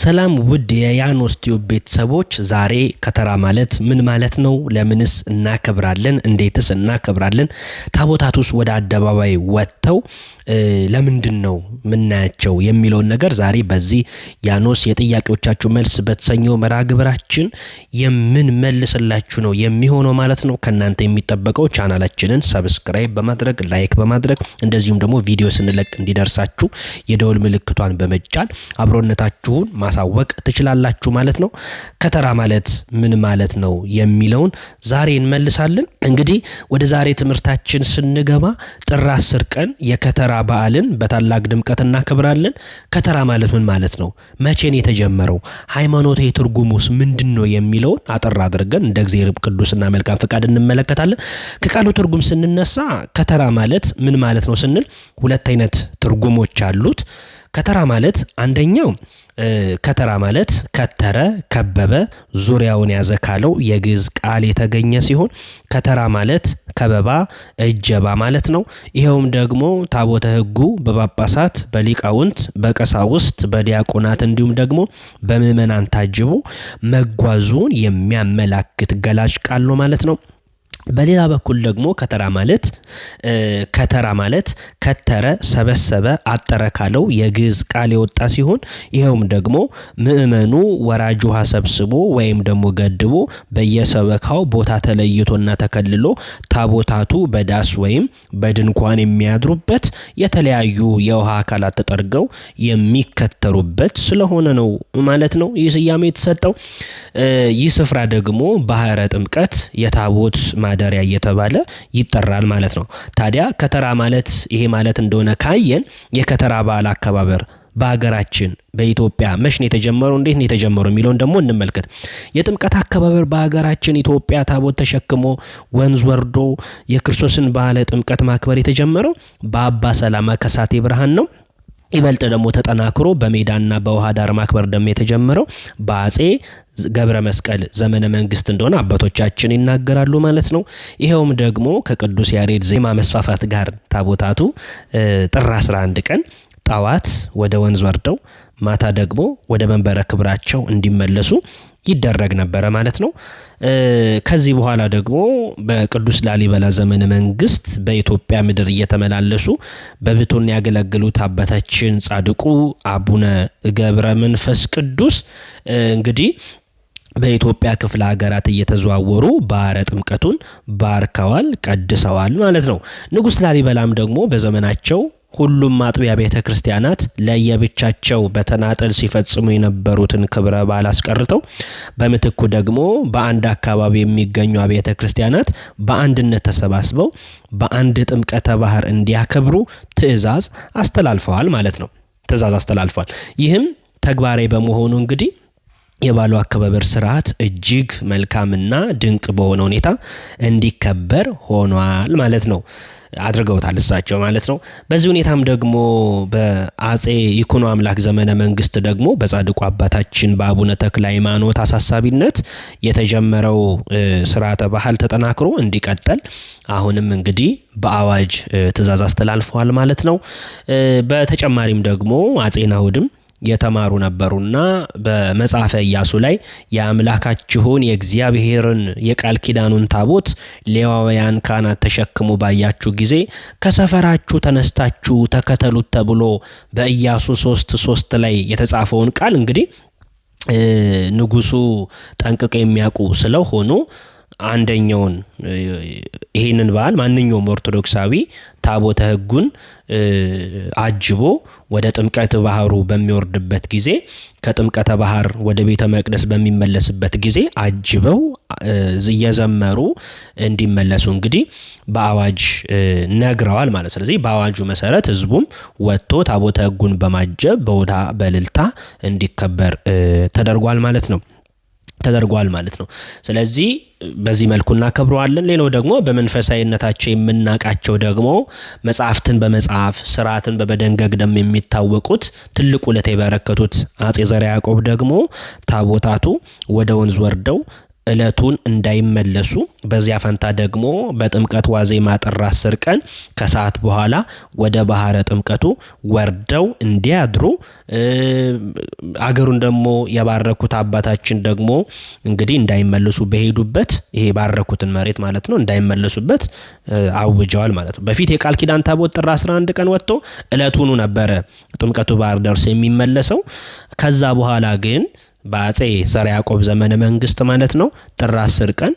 ሰላም ውድ የያኖስ ቲዩብ ቤተሰቦች፣ ዛሬ ከተራ ማለት ምን ማለት ነው? ለምንስ እናከብራለን? እንዴትስ እናከብራለን? ታቦታቱስ ወደ አደባባይ ወጥተው ለምንድን ነው ምናያቸው የሚለውን ነገር ዛሬ በዚህ ያኖስ የጥያቄዎቻችሁ መልስ በተሰኘው መርሃ ግብራችን የምንመልስላችሁ ነው የሚሆነው ማለት ነው። ከናንተ የሚጠበቀው ቻናላችንን ሰብስክራይብ በማድረግ ላይክ በማድረግ እንደዚሁም ደግሞ ቪዲዮ ስንለቅ እንዲደርሳችሁ የደወል ምልክቷን በመጫን አብሮነታችሁን ማሳወቅ ትችላላችሁ ማለት ነው። ከተራ ማለት ምን ማለት ነው የሚለውን ዛሬ እንመልሳለን። እንግዲህ ወደ ዛሬ ትምህርታችን ስንገባ ጥር 10 ቀን የከተራ በዓልን በታላቅ ድምቀት እናከብራለን። ከተራ ማለት ምን ማለት ነው? መቼ ነው የተጀመረው? ሃይማኖታዊ ትርጉሙስ ምንድነው የሚለውን አጠር አድርገን እንደ እግዚአብሔር ቅዱስና መልካም ፈቃድ እንመለከታለን። ከቃሉ ትርጉም ስንነሳ ከተራ ማለት ምን ማለት ነው ስንል ሁለት አይነት ትርጉሞች አሉት። ከተራ ማለት አንደኛው ከተራ ማለት ከተረ፣ ከበበ፣ ዙሪያውን ያዘ ካለው የግዕዝ ቃል የተገኘ ሲሆን ከተራ ማለት ከበባ፣ እጀባ ማለት ነው። ይሄውም ደግሞ ታቦተ ሕጉ በጳጳሳት፣ በሊቃውንት፣ በቀሳውስት፣ በዲያቆናት እንዲሁም ደግሞ በምዕመናን ታጅቦ መጓዙን የሚያመላክት ገላጭ ቃል ነው ማለት ነው። በሌላ በኩል ደግሞ ከተራ ማለት ከተረ፣ ሰበሰበ፣ አጠረ ካለው የግዕዝ ቃል የወጣ ሲሆን ይሄውም ደግሞ ምዕመኑ ወራጅ ውሃ ሰብስቦ ወይም ደግሞ ገድቦ በየሰበካው ቦታ ተለይቶና ተከልሎ ታቦታቱ በዳስ ወይም በድንኳን የሚያድሩበት የተለያዩ የውሃ አካላት ተጠርገው የሚከተሩበት ስለሆነ ነው ማለት ነው ይህ ስያሜ የተሰጠው። ይህ ስፍራ ደግሞ ባህረ ጥምቀት የታቦት ማደሪያ እየተባለ ይጠራል ማለት ነው። ታዲያ ከተራ ማለት ይሄ ማለት እንደሆነ ካየን የከተራ በዓል አከባበር በሀገራችን በኢትዮጵያ መቼ ነው የተጀመረው? እንዴት ነው የተጀመረው የሚለውን ደግሞ እንመልከት። የጥምቀት አከባበር በሀገራችን ኢትዮጵያ ታቦት ተሸክሞ ወንዝ ወርዶ የክርስቶስን በዓለ ጥምቀት ማክበር የተጀመረው በአባ ሰላማ ከሳቴ ብርሃን ነው። ይበልጥ ደግሞ ተጠናክሮ በሜዳና በውሃ ዳር ማክበር ደግሞ የተጀመረው በአጼ ገብረ መስቀል ዘመነ መንግስት እንደሆነ አባቶቻችን ይናገራሉ ማለት ነው። ይሄውም ደግሞ ከቅዱስ ያሬድ ዜማ መስፋፋት ጋር ታቦታቱ ጥር 11 ቀን ጠዋት ወደ ወንዝ ወርደው ማታ ደግሞ ወደ መንበረ ክብራቸው እንዲመለሱ ይደረግ ነበረ ማለት ነው። ከዚህ በኋላ ደግሞ በቅዱስ ላሊበላ ዘመነ መንግስት በኢትዮጵያ ምድር እየተመላለሱ በብቱን ያገለግሉት አባታችን ጻድቁ አቡነ ገብረ መንፈስ ቅዱስ እንግዲህ በኢትዮጵያ ክፍለ ሀገራት እየተዘዋወሩ ባህረ ጥምቀቱን ባርከዋል፣ ቀድሰዋል ማለት ነው። ንጉስ ላሊበላም ደግሞ በዘመናቸው ሁሉም አጥቢያ ቤተ ክርስቲያናት ለየብቻቸው በተናጠል ሲፈጽሙ የነበሩትን ክብረ በዓል አስቀርተው በምትኩ ደግሞ በአንድ አካባቢ የሚገኙ ቤተ ክርስቲያናት በአንድነት ተሰባስበው በአንድ ጥምቀተ ባህር እንዲያከብሩ ትእዛዝ አስተላልፈዋል ማለት ነው። ይህም ተግባራዊ በመሆኑ እንግዲህ የባሉ አከባበር ስርዓት እጅግ መልካምና ድንቅ በሆነ ሁኔታ እንዲከበር ሆኗል ማለት ነው። አድርገውታል እሳቸው ማለት ነው። በዚህ ሁኔታም ደግሞ በአጼ ይኩኖ አምላክ ዘመነ መንግስት ደግሞ በጻድቁ አባታችን በአቡነ ተክለ ሃይማኖት አሳሳቢነት የተጀመረው ስርዓተ ባህል ተጠናክሮ እንዲቀጥል አሁንም እንግዲህ በአዋጅ ትእዛዝ አስተላልፈዋል ማለት ነው። በተጨማሪም ደግሞ አጼ ናሁድም የተማሩ ነበሩና በመጽሐፈ ኢያሱ ላይ የአምላካችሁን የእግዚአብሔርን የቃል ኪዳኑን ታቦት ሌዋውያን ካህናት ተሸክሙ ባያችሁ ጊዜ ከሰፈራችሁ ተነስታችሁ ተከተሉት ተብሎ በኢያሱ 3:3 ላይ የተጻፈውን ቃል እንግዲህ ንጉሱ ጠንቅቀው የሚያውቁ ስለሆኑ አንደኛውን ይሄንን በዓል ማንኛውም ኦርቶዶክሳዊ ታቦተ ሕጉን አጅቦ ወደ ጥምቀት ባህሩ በሚወርድበት ጊዜ ከጥምቀተ ባህር ወደ ቤተ መቅደስ በሚመለስበት ጊዜ አጅበው እየዘመሩ እንዲመለሱ እንግዲህ በአዋጅ ነግረዋል ማለት። ስለዚህ በአዋጁ መሰረት ህዝቡም ወጥቶ ታቦተ ሕጉን በማጀብ በውዳ በልልታ እንዲከበር ተደርጓል ማለት ነው። ስለዚህ በዚህ መልኩ እናከብረዋለን። ሌላው ደግሞ በመንፈሳዊነታቸው የምናቃቸው ደግሞ መጽሐፍትን በመጻፍ ስርዓትን በመደንገግ ደግሞ የሚታወቁት ትልቁ ዕለት የበረከቱት አጼ ዘርዓ ያዕቆብ ደግሞ ታቦታቱ ወደ ወንዝ ወርደው እለቱን እንዳይመለሱ በዚያ ፈንታ ደግሞ በጥምቀት ዋዜማ ጥር 10 ቀን ከሰዓት በኋላ ወደ ባህረ ጥምቀቱ ወርደው እንዲያድሩ አገሩን ደግሞ የባረኩት አባታችን ደግሞ እንግዲህ እንዳይመለሱ በሄዱበት ይሄ ባረኩትን መሬት ማለት ነው እንዳይመለሱበት አውጀዋል ማለት ነው። በፊት የቃል ኪዳን ታቦት ጥር 11 ቀን ወጥቶ እለቱኑ ነበረ ጥምቀቱ ባህር ደርሶ የሚመለሰው። ከዛ በኋላ ግን በአጼ ዘርዓ ያዕቆብ ዘመነ መንግስት ማለት ነው ጥር 10 ቀን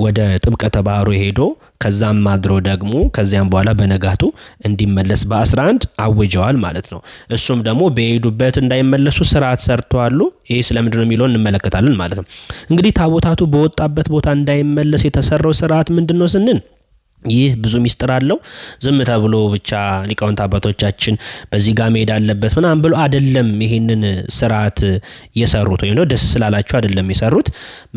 ወደ ጥምቀተ ባህሩ ሄዶ ከዛም ማድሮ ደግሞ ከዚያም በኋላ በነጋቱ እንዲመለስ በ11 አውጀዋል ማለት ነው። እሱም ደግሞ በሄዱበት እንዳይመለሱ ስርዓት ሰርተዋል። ይሄ ስለምንድን ነው የሚለውን እንመለከታለን ማለት ነው። እንግዲህ ታቦታቱ በወጣበት ቦታ እንዳይመለስ የተሰራው ስርዓት ምንድነው ስንል ይህ ብዙ ሚስጥር አለው። ዝም ተብሎ ብቻ ሊቃውንት አባቶቻችን በዚህ ጋር መሄድ አለበት ምናምን ብሎ አይደለም ይሄንን ስርዓት የሰሩት ወይ ነው ደስ ስላላቸው አይደለም የሰሩት።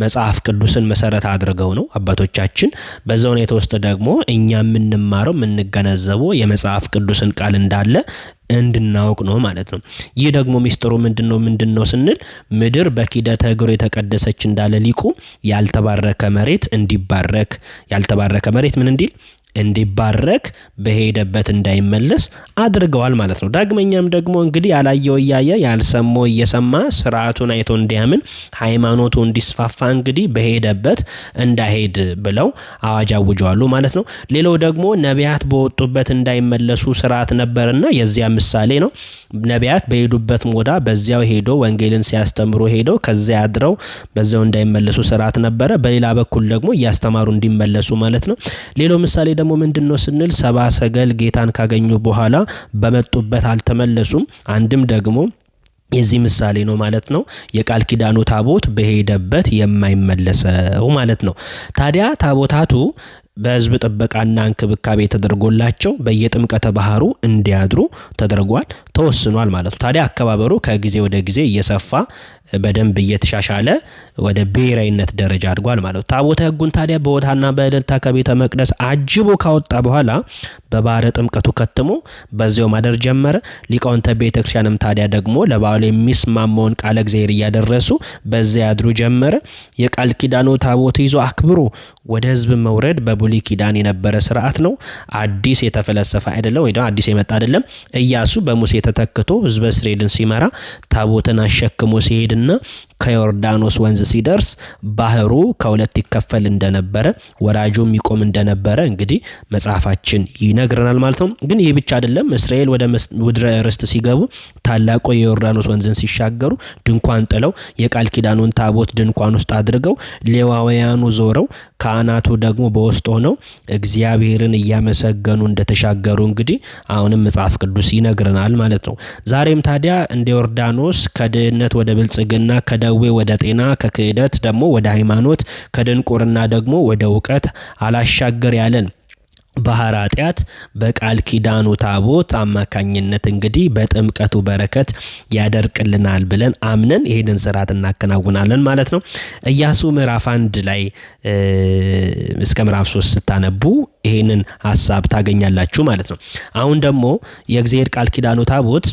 መጽሐፍ ቅዱስን መሰረት አድርገው ነው አባቶቻችን። በዛው ሁኔታ ውስጥ ደግሞ እኛ የምንማረው የምንገነዘበው የመጽሐፍ ቅዱስን ቃል እንዳለ እንድናውቅ ነው ማለት ነው። ይህ ደግሞ ሚስጥሩ ምንድነው ስንል ምድር በኪደተ እግሩ የተቀደሰች እንዳለ ሊቁ ያልተባረከ መሬት እንዲባረክ ያልተባረከ መሬት ምን እንዲባረክ በሄደበት እንዳይመለስ አድርገዋል ማለት ነው። ዳግመኛም ደግሞ እንግዲህ ያላየው እያየ ያልሰማው እየሰማ ስርዓቱን አይቶ እንዲያምን ሃይማኖቱ እንዲስፋፋ እንግዲህ በሄደበት እንዳይሄድ ብለው አዋጅ አውጀዋል ማለት ነው። ሌላው ደግሞ ነቢያት በወጡበት እንዳይመለሱ ስርዓት ነበርና የዚያ ምሳሌ ነው። ነቢያት በሄዱበት ሞዳ በዚያው ሄዶ ወንጌልን ሲያስተምሩ ሄዶ ከዚያ አድረው በዛው እንዳይመለሱ ስርዓት ነበረ። በሌላ በኩል ደግሞ እያስተማሩ እንዲመለሱ ማለት ነው። ሌላው ምሳሌ ደግሞ ምንድነው ስንል ሰብአ ሰገል ጌታን ካገኙ በኋላ በመጡበት አልተመለሱም። አንድም ደግሞ የዚህ ምሳሌ ነው ማለት ነው። የቃል ኪዳኑ ታቦት በሄደበት የማይመለሰው ማለት ነው። ታዲያ ታቦታቱ በሕዝብ ጥበቃና እንክብካቤ ተደርጎላቸው በየጥምቀተ ባህሩ እንዲያድሩ ተደርጓል ተወስኗል ማለት ነው። ታዲያ አከባበሩ ከጊዜ ወደ ጊዜ እየሰፋ በደንብ እየተሻሻለ ወደ ብሔራዊነት ደረጃ አድጓል ማለት ነው። ታቦተ ሕጉን ታዲያ በሆታና በእልልታ ከቤተ መቅደስ አጅቦ ካወጣ በኋላ በባህረ ጥምቀቱ ከትሞ በዚያው ማደር ጀመረ። ሊቃውንተ ቤተክርስቲያንም ታዲያ ደግሞ ለበዓሉ የሚስማማውን ቃለ እግዚአብሔር እያደረሱ በዚያ ያድሩ ጀመረ። የቃል ኪዳኑ ታቦት ይዞ አክብሮ ወደ ሕዝብ መውረድ በብሉይ ኪዳን የነበረ ስርዓት ነው። አዲስ የተፈለሰፈ አይደለም ወይ አዲስ የመጣ አይደለም። ኢያሱ በሙሴ ተተክቶ ሕዝበ እስራኤልን ሲመራ ታቦትን አሸክሞ ሲሄድና ከዮርዳኖስ ወንዝ ሲደርስ ባህሩ ከሁለት ይከፈል እንደነበረ ወራጁም ይቆም እንደነበረ እንግዲህ መጽሐፋችን ይነግረናል ማለት ነው። ግን ይህ ብቻ አይደለም። እስራኤል ወደ ምድረ ርስት ሲገቡ ታላቁ የዮርዳኖስ ወንዝን ሲሻገሩ ድንኳን ጥለው የቃል ኪዳኑን ታቦት ድንኳን ውስጥ አድርገው ሌዋውያኑ ዞረው ካህናቱ ደግሞ በውስጥ ሆነው እግዚአብሔርን እያመሰገኑ እንደተሻገሩ እንግዲህ አሁንም መጽሐፍ ቅዱስ ይነግረናል ማለት ነው። ዛሬም ታዲያ እንደ ዮርዳኖስ ከድህነት ወደ ብልጽግና ከደዌ ወደ ጤና ከክህደት ደግሞ ወደ ሃይማኖት ከድንቁርና ደግሞ ወደ እውቀት አላሻገር ያለን ባህር ኃጢአት በቃል ኪዳኑ ታቦት አማካኝነት እንግዲህ በጥምቀቱ በረከት ያደርቅልናል ብለን አምነን ይሄንን ስርዓት እናከናውናለን ማለት ነው። ኢያሱ ምዕራፍ 1 ላይ እስከ ምዕራፍ 3 ስታነቡ ይሄንን ሐሳብ ታገኛላችሁ ማለት ነው። አሁን ደግሞ የእግዚአብሔር ቃል ኪዳኑ ታቦት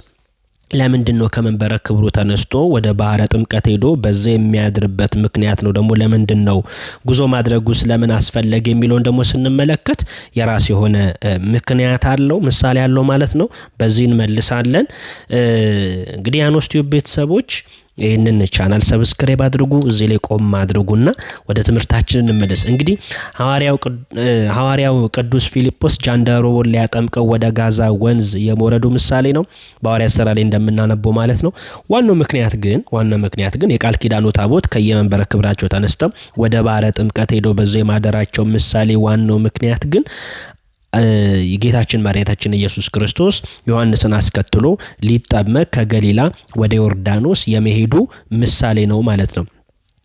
ለምንድነው ከመንበረ ክብሩ ተነስቶ ወደ ባህረ ጥምቀት ሄዶ በዛ የሚያድርበት ምክንያት ነው ደግሞ ለምንድነው ጉዞ ማድረጉስ ለምን አስፈለገ የሚለውን ደግሞ ስንመለከት የራስ የሆነ ምክንያት አለው ምሳሌ አለው ማለት ነው። በዚህ እንመልሳለን። እንግዲህ ያኖስ ቲዩብ ቤተሰቦች ይህንን ቻናል ሰብስክራይብ አድርጉ። እዚህ ላይ ቆም አድርጉና ወደ ትምህርታችን እንመለስ። እንግዲህ ሐዋርያው ቅዱስ ፊልጶስ ጃንደረባውን ሊያጠምቀው ወደ ጋዛ ወንዝ የመውረዱ ምሳሌ ነው በሐዋርያት ሥራ ላይ እንደምናነበው ማለት ነው። ዋናው ምክንያት ግን የቃል ኪዳኑ ታቦት ከየመንበረ ክብራቸው ተነስተው ወደ ባህረ ጥምቀት ሄደው በዛው የማደራቸው ምሳሌ ዋናው ምክንያት ግን የጌታችን መድኃኒታችን ኢየሱስ ክርስቶስ ዮሐንስን አስከትሎ ሊጠመቅ ከገሊላ ወደ ዮርዳኖስ የመሄዱ ምሳሌ ነው ማለት ነው።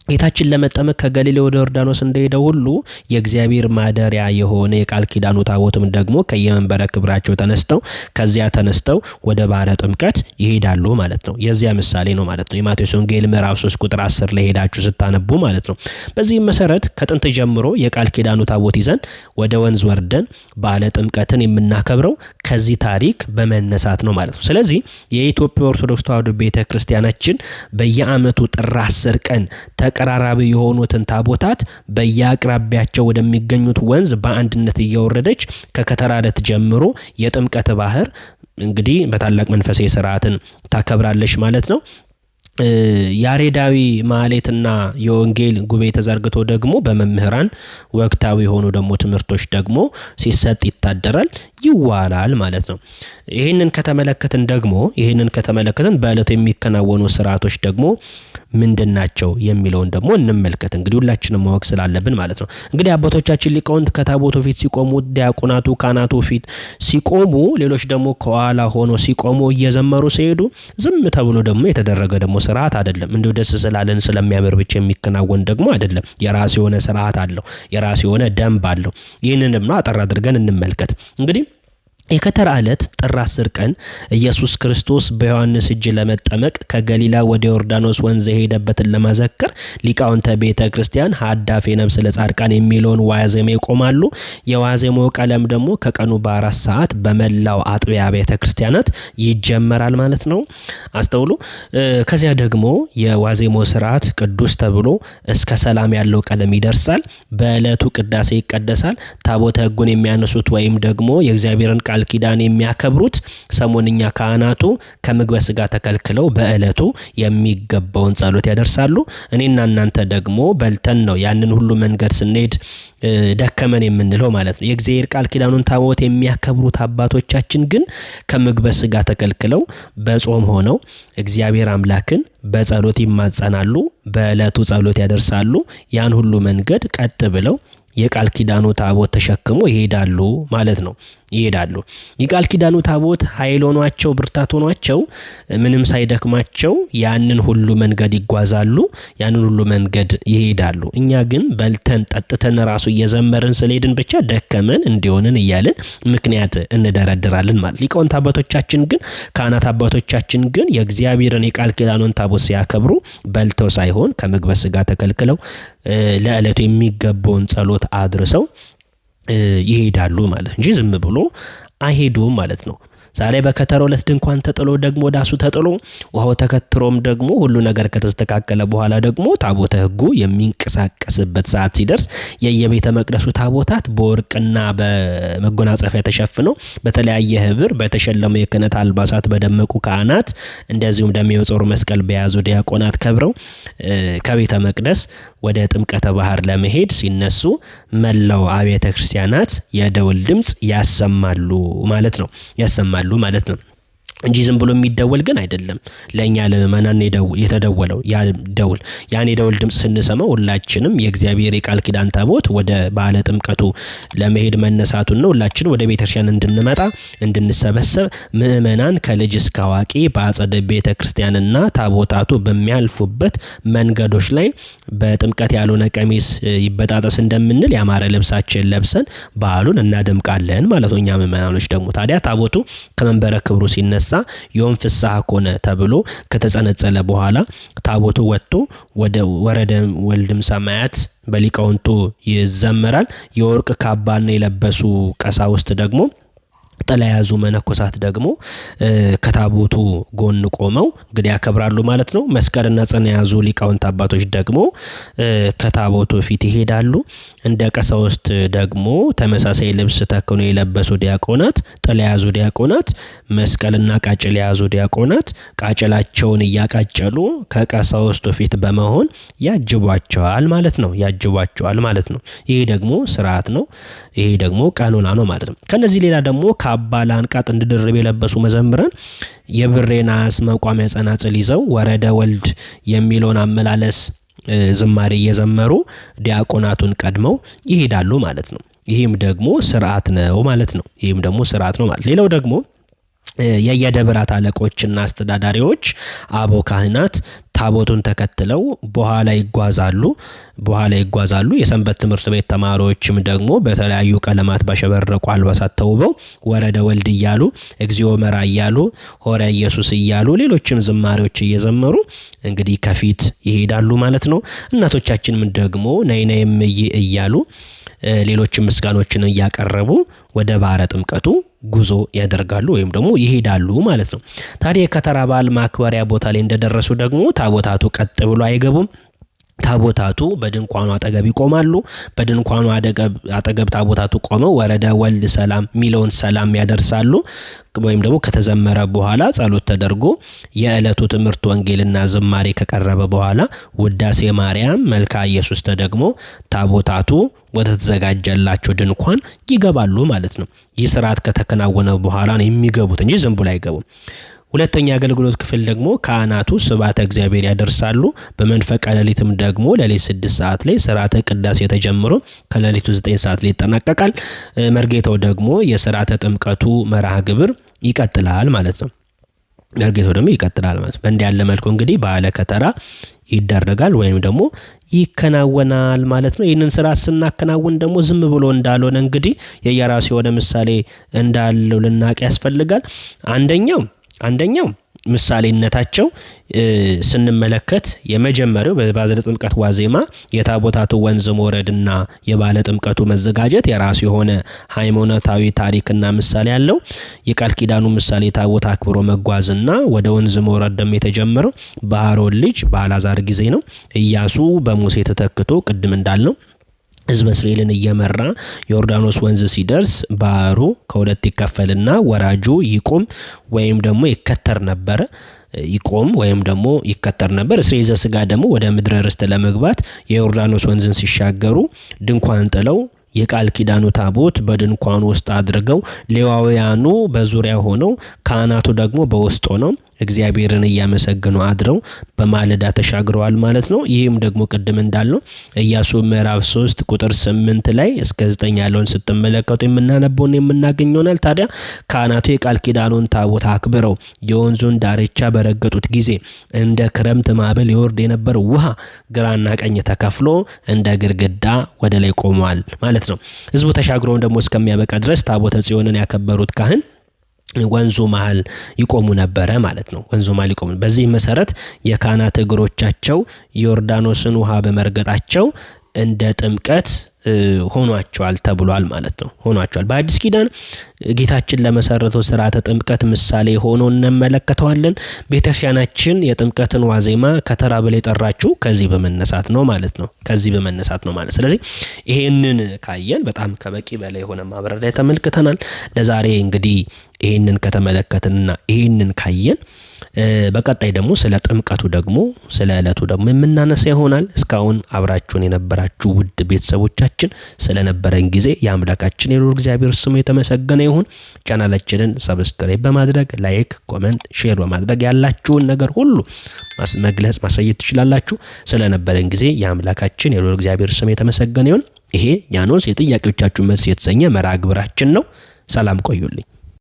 ጌታችን ለመጠመቅ ከገሊላ ወደ ዮርዳኖስ እንደሄደ ሁሉ የእግዚአብሔር ማደሪያ የሆነ የቃል ኪዳኑ ታቦትም ደግሞ ከየመንበረ ክብራቸው ተነስተው ወደ ባህረ ጥምቀት ይሄዳሉ ማለት ነው። የዚያ ምሳሌ ነው ማለት ነው። የማቴዎስ ወንጌል ምዕራፍ 3 ቁጥር 10 ላይ ሄዳችሁ ስታነቡ ማለት ነው። በዚህም መሰረት ከጥንት ጀምሮ የቃል ኪዳኑ ታቦት ይዘን ወደ ወንዝ ወርደን ባህረ ጥምቀትን የምናከብረው ከዚህ ታሪክ በመነሳት ነው ማለት ነው። ስለዚህ የኢትዮጵያ ኦርቶዶክስ ተዋሕዶ ቤተክርስቲያናችን በየዓመቱ ጥር 10 ቀን ተቀራራቢ የሆኑትን ታቦታት በየአቅራቢያቸው ወደሚገኙት ወንዝ በአንድነት እየወረደች ከከተራ ዕለት ጀምሮ የጥምቀት ባህር እንግዲህ በታላቅ መንፈሳዊ ስርዓትን ታከብራለች ማለት ነው። ያሬዳዊ ማህሌትና የወንጌል ጉባኤ ተዘርግቶ ደግሞ በመምህራን ወቅታዊ የሆኑ ደግሞ ትምህርቶች ደግሞ ሲሰጥ ይታደራል ይዋላል ማለት ነው። ይህንን ከተመለከትን በዕለቱ የሚከናወኑ ስርዓቶች ደግሞ ምንድናቸው የሚለውን ደግሞ እንመልከት። እንግዲህ ሁላችንም ማወቅ ስላለብን ማለት ነው። እንግዲህ አባቶቻችን ሊቃውንት ከታቦቱ ፊት ሲቆሙ፣ ዲያቆናቱ ካህናቱ ፊት ሲቆሙ፣ ሌሎች ደግሞ ከኋላ ሆኖ ሲቆሙ እየዘመሩ ሲሄዱ ዝም ተብሎ ደግሞ የተደረገ ደግሞ ስርዓት አይደለም። እንዲሁ ደስ ስላለን ስለሚያምር ብቻ የሚከናወን ደግሞ አይደለም። የራሱ የሆነ ስርዓት አለው። የራሱ የሆነ ደንብ አለው። ይህንንም ነው አጠር አድርገን እንመልከት። እንግዲህ የከተራ ዕለት ጥር 10 ቀን ኢየሱስ ክርስቶስ በዮሐንስ እጅ ለመጠመቅ ከገሊላ ወደ ዮርዳኖስ ወንዝ የሄደበትን ለማዘከር ሊቃውንተ ቤተ ክርስቲያን ሀዳፌ ነፍስ ለጻድቃን የሚለውን ዋዜማ ይቆማሉ። የዋዜማው ቀለም ደግሞ ከቀኑ በ4 ሰዓት በመላው አጥቢያ ቤተ ክርስቲያናት ይጀመራል ማለት ነው። አስተውሉ። ከዚያ ደግሞ የዋዜማው ስርዓት ቅዱስ ተብሎ እስከ ሰላም ያለው ቀለም ይደርሳል። በዕለቱ ቅዳሴ ይቀደሳል። ታቦተ ሕጉን የሚያነሱት ወይም ደግሞ የእግዚአብሔርን ቃል ኪዳን የሚያከብሩት ሰሞንኛ ካህናቱ ከምግበ ስጋ ተከልክለው በዕለቱ የሚገባውን ጸሎት ያደርሳሉ። እኔና እናንተ ደግሞ በልተን ነው ያንን ሁሉ መንገድ ስንሄድ ደከመን የምንለው ማለት ነው። የእግዚአብሔር ቃል ኪዳኑን ታቦት የሚያከብሩት አባቶቻችን ግን ከምግበ ስጋ ተከልክለው በጾም ሆነው እግዚአብሔር አምላክን በጸሎት ይማጸናሉ። በዕለቱ ጸሎት ያደርሳሉ። ያን ሁሉ መንገድ ቀጥ ብለው የቃል ኪዳኑ ታቦት ተሸክሞ ይሄዳሉ ማለት ነው። የቃል ኪዳኑ ታቦት ኃይል ሆኗቸው ብርታት ሆኗቸው ምንም ሳይደክማቸው ያንን ሁሉ መንገድ ይጓዛሉ። ያንን ሁሉ መንገድ ይሄዳሉ። እኛ ግን በልተን ጠጥተን ራሱ እየዘመርን ስለሄድን ብቻ ደከመን እንዲሆንን እያልን ምክንያት እንደረድራለን ማለት። ሊቃውንት አባቶቻችን ግን ካህናት አባቶቻችን ግን የእግዚአብሔርን የቃል ኪዳኑን ታቦት ሲያከብሩ በልተው ሳይሆን ከምግበ ስጋ ተከልክለው ለዕለቱ የሚገባውን ጸሎት አድርሰው ይሄዳሉ ማለት እንጂ ዝም ብሎ አይሄዱም ማለት ነው። ዛሬ በከተራው ዕለት ድንኳን ተጥሎ ደግሞ ዳሱ ተጥሎ ውሃው ተከትሮም ደግሞ ሁሉ ነገር ከተስተካከለ በኋላ ደግሞ ታቦተ ሕጉ የሚንቀሳቀስበት ሰዓት ሲደርስ የየቤተ መቅደሱ ታቦታት በወርቅና በመጎናጸፊያ ተሸፍነው በተለያየ ህብር በተሸለሙ የክህነት አልባሳት በደመቁ ካህናት እንደዚሁም ደግሞ የጾር መስቀል በያዙ ዲያቆናት ከብረው ከቤተ መቅደስ ወደ ጥምቀተ ባህር ለመሄድ ሲነሱ መላው አብያተ ክርስቲያናት የደውል ድምጽ ያሰማሉ ማለት ነው እንጂ ዝም ብሎ የሚደወል ግን አይደለም። ለኛ ለማናን የተደወለው ያን የደውል ድምጽ ስንሰማው ሁላችንም የእግዚአብሔር የቃል ኪዳን ታቦት ወደ ባለ ጥምቀቱ ለመሄድ መነሳቱን ነው። ሁላችንም ወደ ቤተክርስቲያን እንድንመጣ እንድንሰበሰብ ምእመናን ከልጅ እስከ አዋቂ በአጸደ ቤተክርስቲያንና ታቦታቱ በሚያልፉበት መንገዶች ላይ በጥምቀት ያልሆነ ቀሚስ ይበጣጠስ እንደምንል ያማረ ልብሳችን ለብሰን በዓሉን እናደምቃለን ማለት ነው። እኛ ምእመናኖች ደግሞ ታዲያ ታቦቱ ከመንበረ ክብሩ ሲነሳ ዮም ፍስሐ ኮነ ተብሎ ከተጸነጸለ በኋላ ታቦቱ ወጥቶ ወደ ወረደ ወልድም ሰማያት በሊቃውንቱ ይዘመራል። የወርቅ ካባን የለበሱ ቀሳውስት ደግሞ ጥላ የያዙ መነኮሳት ደግሞ ከታቦቱ ጎን ቆመው እንግዲህ ያከብራሉ ማለት ነው። መስቀልና ጽና የያዙ ሊቃውንት አባቶች ደግሞ ከታቦቱ ፊት ይሄዳሉ። እንደ ቀሳውስት ደግሞ ተመሳሳይ ልብስ ተክነው የለበሱ ዲያቆናት፣ ጥላ የያዙ ዲያቆናት፣ መስቀልና ቃጭል የያዙ ዲያቆናት ቃጭላቸውን እያቃጨሉ ከቀሳውስቱ ፊት በመሆን ያጅቧቸዋል ማለት ነው። ይሄ ደግሞ ስርዓት ነው። ይሄ ደግሞ ቀኖና ነው ማለት ነው። ከነዚህ ሌላ ደግሞ ካባ ላንቃ ጥንድ ድርብ የለበሱ መዘምራን የብር ናስ መቋሚያ ጸናጽል ይዘው ወረደ ወልድ የሚለውን አመላለስ ዝማሬ እየዘመሩ ዲያቆናቱን ቀድመው ይሄዳሉ ማለት ነው። ይህም ደግሞ ስርዓት ነው ማለት ነው። ሌላው ደግሞ የየደብራት አለቆችና አስተዳዳሪዎች አበው ካህናት ታቦቱን ተከትለው በኋላ ይጓዛሉ። የሰንበት ትምህርት ቤት ተማሪዎችም ደግሞ በተለያዩ ቀለማት ባሸበረቁ አልባሳት ተውበው ወረደ ወልድ እያሉ እግዚኦ መራ እያሉ ሆረ ኢየሱስ እያሉ ሌሎችም ዝማሬዎች እየዘመሩ እንግዲህ ከፊት ይሄዳሉ ማለት ነው። እናቶቻችንም ደግሞ ነይ ነይ እምዬ እያሉ ሌሎችም ምስጋኖችን እያቀረቡ ወደ ባህረ ጥምቀቱ ጉዞ ያደርጋሉ ወይም ደግሞ ይሄዳሉ ማለት ነው። ታዲያ የከተራ በዓል ማክበሪያ ቦታ ላይ እንደደረሱ ደግሞ ታቦታቱ ቀጥ ብሎ አይገቡም። ታቦታቱ በድንኳኑ አጠገብ ይቆማሉ። በድንኳኑ አጠገብ ታቦታቱ ቆመው ወረደ ወልድ ሰላም ሚለውን ሰላም ያደርሳሉ። ወይም ደግሞ ከተዘመረ በኋላ ጸሎት ተደርጎ የዕለቱ ትምህርት ወንጌልና ዝማሬ ከቀረበ በኋላ ውዳሴ ማርያም መልካ ኢየሱስ ተደግሞ ታቦታቱ ወደ ተዘጋጀላቸው ድንኳን ይገባሉ ማለት ነው። ይህ ስርዓት ከተከናወነ በኋላ ነው የሚገቡት እንጂ ዝም ብሎ አይገቡም። ሁለተኛ አገልግሎት ክፍል ደግሞ ካህናቱ ስብሐተ እግዚአብሔር ያደርሳሉ። በመንፈቀ ሌሊትም ደግሞ ሌሊት 6 ሰዓት ላይ ስርዓተ ቅዳሴ ተጀምሮ ከሌሊቱ 9 ሰዓት ላይ ይጠናቀቃል። መርጌታው ደግሞ የስርዓተ ጥምቀቱ መርሃ ግብር ይቀጥላል ማለት ነው። መርጌታው ደግሞ ይቀጥላል ማለት ነው። በእንዲህ ያለ መልኩ እንግዲህ በዓለ ከተራ ይደረጋል ወይም ደግሞ ይከናወናል ማለት ነው። ይህንን ስርዓት ስናከናውን ደግሞ ዝም ብሎ እንዳልሆነ እንግዲህ የየራሱ የሆነ ምሳሌ እንዳለው ልናቅ ያስፈልጋል። አንደኛው ምሳሌነታቸው ስንመለከት የመጀመሪያው በባዘለ ጥምቀት ዋዜማ የታቦታቱ ወንዝ መውረድና የባለ ጥምቀቱ መዘጋጀት የራሱ የሆነ ሃይማኖታዊ ታሪክና ምሳሌ ያለው። የቃል ኪዳኑ ምሳሌ ታቦት አክብሮ መጓዝና ወደ ወንዝ መውረድ ደግሞ የተጀመረው በአሮን ልጅ በአልዓዛር ጊዜ ነው። ኢያሱ በሙሴ ተተክቶ ቅድም እንዳልነው ሕዝበ እስራኤልን እየመራ ዮርዳኖስ ወንዝ ሲደርስ ባህሩ ከሁለት ይከፈልና ወራጁ ይቆም ወይም ደግሞ ይከተር ነበር። እስራኤል ዘሥጋ ደግሞ ወደ ምድረ ርስት ለመግባት የዮርዳኖስ ወንዝን ሲሻገሩ ድንኳን ጥለው የቃል ኪዳኑ ታቦት በድንኳኑ ውስጥ አድርገው ሌዋውያኑ በዙሪያ ሆነው ካህናቱ ደግሞ በውስጥ ሆነው እግዚአብሔርን እያመሰገኑ አድረው በማለዳ ተሻግረዋል ማለት ነው። ይህም ደግሞ ቅድም እንዳልነው ኢያሱ ምዕራፍ 3 ቁጥር 8 ላይ እስከ 9 ያለውን ስትመለከቱ የምናነበውና የምናገኘውናል። ታዲያ ካህናቱ የቃል ኪዳኑን ታቦት አክብረው የወንዙን ዳርቻ በረገጡት ጊዜ እንደ ክረምት ማዕበል ይወርድ የነበረው ውሃ ግራና ቀኝ ተከፍሎ እንደ ግድግዳ ወደ ላይ ቆሟል ማለት ነው። ሕዝቡ ተሻግረው ደግሞ እስከሚያበቃ ድረስ ታቦተ ጽዮንን ያከበሩት ካህን ወንዙ መሃል ይቆሙ ነበረ ማለት ነው። በዚህ መሰረት የካህናት እግሮቻቸው ዮርዳኖስን ውሃ በመርገጣቸው እንደ ጥምቀት ሆኗቸዋል ተብሏል ማለት ነው። በአዲስ ኪዳን ጌታችን ለመሰረተው ስርዓተ ጥምቀት ምሳሌ ሆኖ እንመለከተዋለን። ቤተክርስቲያናችን የጥምቀትን ዋዜማ ከተራ በላይ የጠራችው ከዚህ በመነሳት ነው ማለት ነው። ስለዚህ ይሄንን ካየን በጣም ከበቂ በላይ የሆነ ማብራሪያ ተመልክተናል። ለዛሬ እንግዲህ ይሄንን ከተመለከትንና ይሄንን ካየን በቀጣይ ደግሞ ስለ ጥምቀቱ ደግሞ ስለ ዕለቱ ደግሞ የምናነሳ ይሆናል። እስካሁን አብራችሁን የነበራችሁ ውድ ቤተሰቦቻችን ስለነበረን ጊዜ የአምላካችን የልዑል እግዚአብሔር ስሙ የተመሰገነ ይሁን። ቻናላችንን ሰብስክራይብ በማድረግ ላይክ፣ ኮሜንት፣ ሼር በማድረግ ያላችሁን ነገር ሁሉ ማሳየት ትችላላችሁ። ስለነበረን ጊዜ የአምላካችን የልዑል እግዚአብሔር ስሙ የተመሰገነ ይሁን። ይሄ ያኖስ የጥያቄዎቻችሁ መልስ የተሰኘ መርሃ ግብራችን ነው። ሰላም ቆዩልኝ።